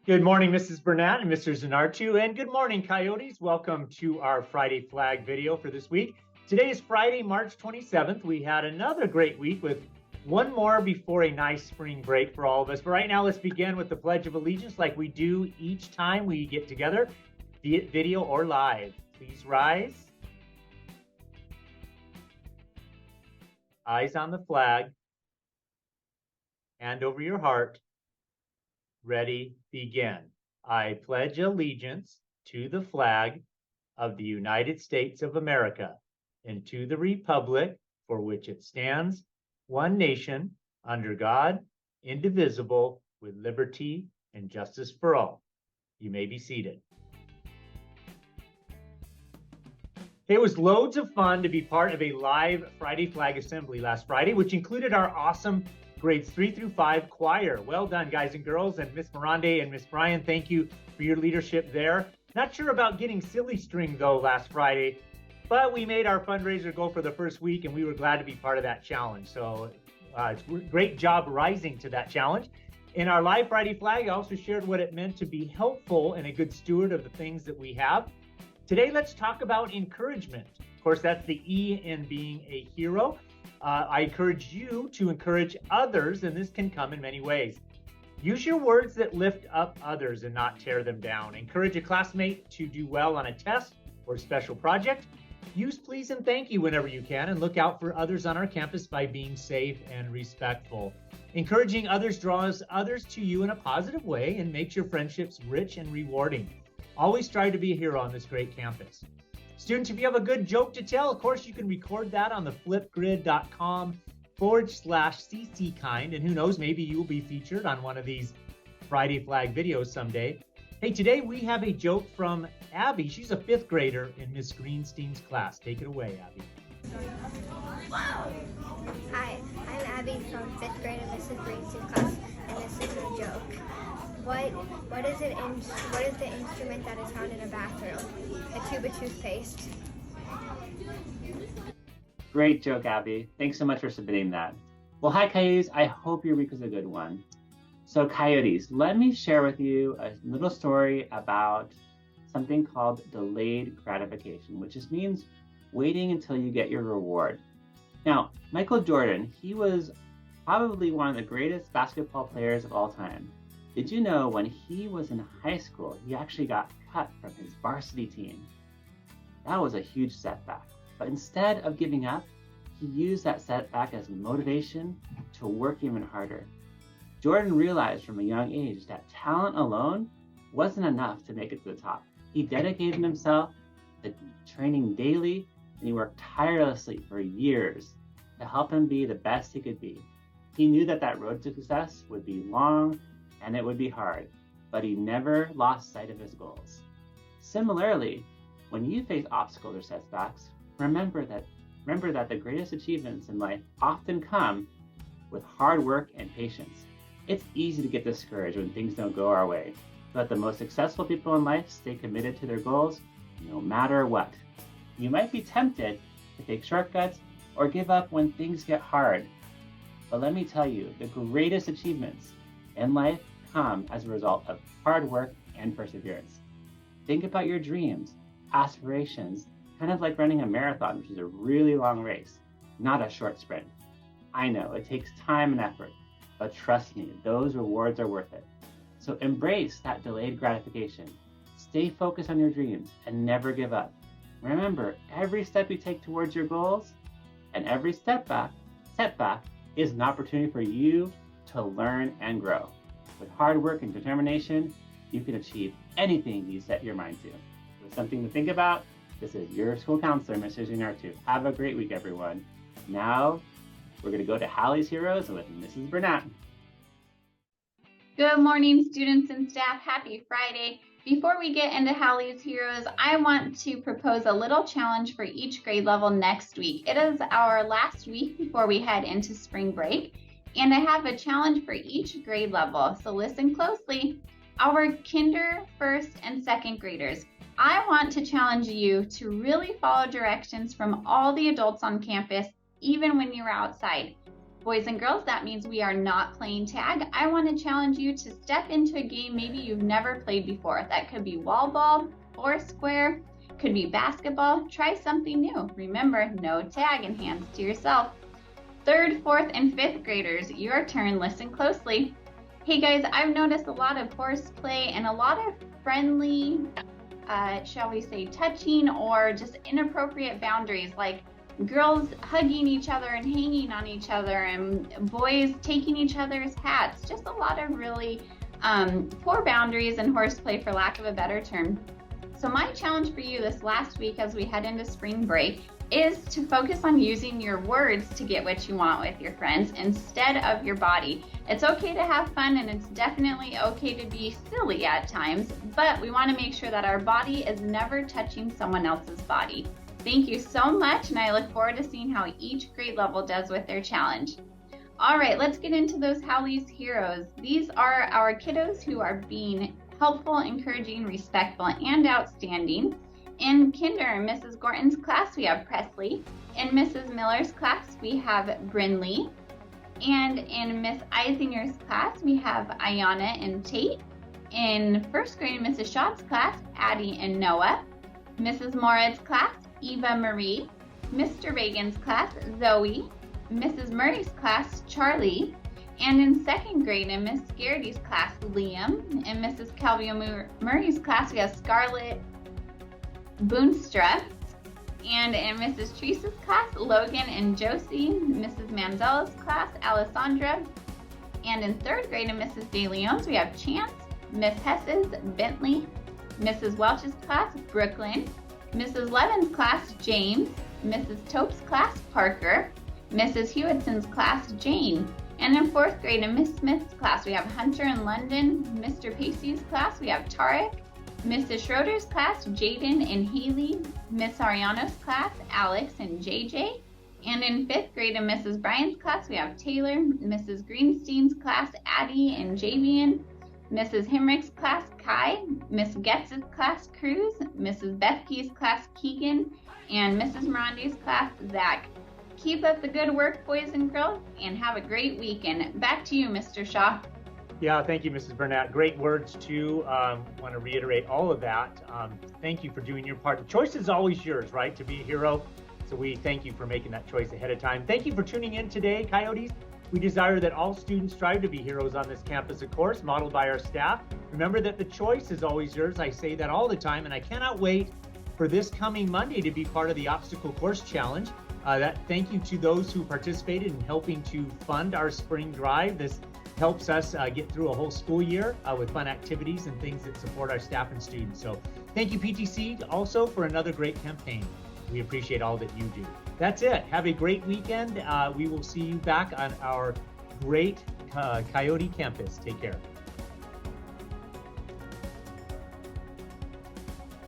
Good morning, Mrs. Burnett and Mr. Zanartu, and good morning, Coyotes. Welcome to our Friday flag video for this week. Today is Friday, March 27th. We had another great week with one more before a nice spring break for all of us. But right now, let's begin with the Pledge of Allegiance like we do each time we get together, be it video or live. Please rise. Eyes on the flag. Hand over your heart. Ready, begin. I pledge allegiance to the flag of the United States of America and to the republic for which it stands, one nation, under God, indivisible, with liberty and justice for all. You may be seated. It was loads of fun to be part of a live Friday flag assembly last Friday, which included our awesome grades 3 through 5 choir. Well done, guys and girls. And Miss Miranda and Miss Bryan, thank you for your leadership there. Not sure about getting silly string, though, last Friday, but we made our fundraiser go for the first week, and we were glad to be part of that challenge. So it's a great job rising to that challenge. In our live Friday flag, I also shared what it meant to be helpful and a good steward of the things that we have. Today, let's talk about encouragement. Of course, that's the E in being a hero. I encourage you to encourage others, and this can come in many ways. Use your words that lift up others and not tear them down. Encourage a classmate to do well on a test or special project. Use please and thank you whenever you can, and look out for others on our campus by being safe and respectful. Encouraging others draws others to you in a positive way and makes your friendships rich and rewarding. Always strive to be a hero on this great campus. Students, if you have a good joke to tell, of course, you can record that on the flipgrid.com/cckind. And who knows, maybe you will be featured on one of these Friday flag videos someday. Hey, today we have a joke from Abby. She's a 5th grader in Miss Greenstein's class. Take it away, Abby. Hi, I'm Abby from 5th grade in Mrs. Greenstein's class, and this is a joke. What is the instrument that is found in a bathroom? A tube of toothpaste. Great joke, Abby. Thanks so much for submitting that. Well, hi, Coyotes. I hope your week was a good one. So, Coyotes, let me share with you a little story about something called delayed gratification, which just means waiting until you get your reward. Now, Michael Jordan, he was probably one of the greatest basketball players of all time. Did you know when he was in high school, he actually got cut from his varsity team? That was a huge setback. But instead of giving up, he used that setback as motivation to work even harder. Jordan realized from a young age that talent alone wasn't enough to make it to the top. He dedicated himself to training daily, and he worked tirelessly for years to help him be the best he could be. He knew that that road to success would be long and it would be hard, but he never lost sight of his goals. Similarly, when you face obstacles or setbacks, remember that the greatest achievements in life often come with hard work and patience. It's easy to get discouraged when things don't go our way, but the most successful people in life stay committed to their goals no matter what. You might be tempted to take shortcuts or give up when things get hard, but let me tell you, the greatest achievements in life come as a result of hard work and perseverance. Think about your dreams, aspirations, kind of like running a marathon, which is a really long race, not a short sprint. I know it takes time and effort, but trust me, those rewards are worth it. So embrace that delayed gratification. Stay focused on your dreams and never give up. Remember, every step you take towards your goals and every setback is an opportunity for you to learn and grow. With hard work and determination, you can achieve anything you set your mind to. With something to think about, this is your school counselor, Mr. Zanartu. Have a great week, everyone. Now, we're going to go to Hallie's Heroes with Mrs. Burnett. Good morning, students and staff. Happy Friday. Before we get into Hallie's Heroes, I want to propose a little challenge for each grade level next week. It is our last week before we head into spring break, and I have a challenge for each grade level, so listen closely. Our kinder, first, and second graders, I want to challenge you to really follow directions from all the adults on campus, even when you're outside. Boys and girls, that means we are not playing tag. I want to challenge you to step into a game maybe you've never played before. That could be wall ball, Foursquare, could be basketball. Try something new. Remember, no tag and hands to yourself. 3rd, 4th, and 5th graders, your turn. Listen closely. Hey guys, I've noticed a lot of horseplay and a lot of friendly, shall we say, touching or just inappropriate boundaries, like girls hugging each other and hanging on each other and boys taking each other's hats. Just a lot of really poor boundaries in horseplay, for lack of a better term. So my challenge for you this last week as we head into spring break is to focus on using your words to get what you want with your friends instead of your body. It's okay to have fun and it's definitely okay to be silly at times, but we want to make sure that our body is never touching someone else's body. Thank you so much, and I look forward to seeing how each grade level does with their challenge. All right, let's get into those Howley's Heroes. These are our kiddos who are being helpful, encouraging, respectful, and outstanding. In Kinder, Mrs. Gorton's class, we have Presley. In Mrs. Miller's class, we have Brinley. And in Miss Eisinger's class, we have Ayana and Tate. In 1st grade, Mrs. Schaub's class, Addie and Noah. Mrs. Morad's class, Eva Marie. Mr. Reagan's class, Zoe. Mrs. Murray's class, Charlie. And in 2nd grade, in Miss Garrity's class, Liam. In Mrs. Calvio Murray's class, we have Scarlett Boonstra. And in Mrs. Teresa's class, Logan and Josie. Mrs. Manzella's class, Alessandra. And in 3rd grade, in Mrs. De Leon's, we have Chance. Miss Hess's, Bentley. Mrs. Welch's class, Brooklyn. Mrs. Levin's class, James. Mrs. Tope's class, Parker. Mrs. Hewittson's class, Jane. And in 4th grade, in Miss Smith's class, we have Hunter and London. Mr. Pacey's class, we have Tarek. Mrs. Schroeder's class, Jaden and Haley. Miss Ariano's class, Alex and JJ. And in 5th grade, in Mrs. Bryan's class, we have Taylor. Mrs. Greenstein's class, Addie and Javian. Mrs. Hemrick's class, Kai. Miss Getz's class, Cruz. Mrs. Bethke's class, Keegan. And Mrs. Miranda's class, Zach. Keep up the good work, boys and girls, and have a great weekend. Back to you, Mr. Shaw. Yeah, thank you, Mrs. Burnett. Great words, too. Want to reiterate all of that. Thank you for doing your part. The choice is always yours, right, to be a hero. So we thank you for making that choice ahead of time. Thank you for tuning in today, Coyotes. We desire that all students strive to be heroes on this campus, of course, modeled by our staff. Remember that the choice is always yours. I say that all the time, and I cannot wait for this coming Monday to be part of the Obstacle Course Challenge. Thank you to those who participated in helping to fund our spring drive. This helps us get through a whole school year with fun activities and things that support our staff and students. So thank you, PTC, also for another great campaign. We appreciate all that you do. That's it. Have a great weekend. We will see you back on our great Coyote campus. Take care.